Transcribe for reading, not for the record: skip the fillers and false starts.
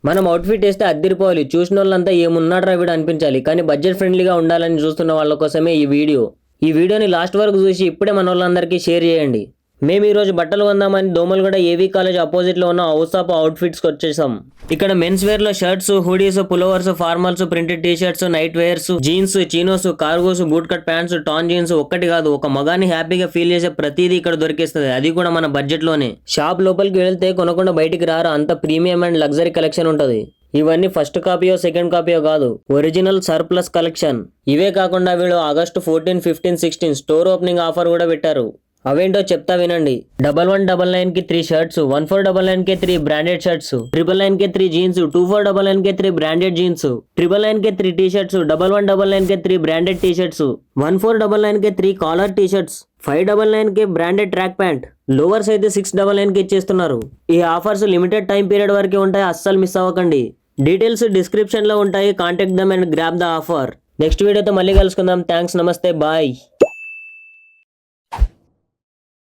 మనం అవుట్ఫిట్ వేస్తే అద్దిరిపోవాలి, చూసిన వాళ్ళంతా ఏమున్నాడ్రా వీడు అనిపించాలి. కానీ బడ్జెట్ ఫ్రెండ్లీగా ఉండాలని చూస్తున్న వాళ్ళ కోసమే ఈ వీడియోని లాస్ట్ వరకు చూసి ఇప్పుడే మన వాళ్ళందరికీ షేర్ చేయండి. మేము ఈరోజు బట్టలు కొందామని దోమలగూడ ఏవీ కాలేజ్ ఆపోజిట్లో ఉన్న హౌస్ ఆఫ్ అవుట్ఫిట్స్కి వచ్చేసాం. ఇక్కడ మెన్స్ వేర్ లో shirts, hoodies, pullovers, formals, printed T shirts, night wears, jeans, chinos, cargos, boot cut pants, tan jeans ఒక్కటి కాదు, ఒక మగాన్ని హ్యాపీగా ఫీల్ చేసే ప్రతిదీ ఇక్కడ దొరికేస్తుంది. అది కూడా మన బడ్జెట్ లోనే. షాప్ లోపలికి వెళ్తే కొనకుండా బయటికి రారు, అంత ప్రీమియం అండ్ లగ్జరీ కలెక్షన్ ఉంటది. ఇవన్నీ ఫస్ట్ కాపీయో సెకండ్ కాపీయో కాదు, ఒరిజినల్ సర్ప్లస్ కలెక్షన్. ఇవే కాకుండా వీళ్ళు ఆగస్టు 14, 15, 16 స్టోర్ ఓపెనింగ్ ఆఫర్ కూడా పెట్టారు. అవేంటో చెప్తా వినండి. 1199 కి 3 షర్ట్స్, 1499 కి 3 బ్రాండెడ్ షర్ట్స్, 999 కి 3 జీన్స్, 2499 కి 3 బ్రాండెడ్ జీన్స్, 999 కి 3 టీ షర్ట్స్, 1199 కి 3 బ్రాండెడ్ టీ షర్ట్స్, 1499 కి 3 కాలర్ టీ షర్ట్స్, 599 కి బ్రాండెడ్ ట్రాక్ ప్యాంట్, లోవర్స్ అయితే 699 కి ఇచ్చేస్తున్నారు. ఈ ఆఫర్స్ లిమిటెడ్ టైం పీరియడ్ వరకు ఉంటాయి, అస్సలు మిస్ అవ్వకండి. డీటెయిల్స్ డిస్క్రిప్షన్ లో ఉంటాయి, contact them and grab the offer. Next వీడియోతో మళ్ళీ కలుసుకుందాం. థ్యాంక్స్, నమస్తే, బాయ్.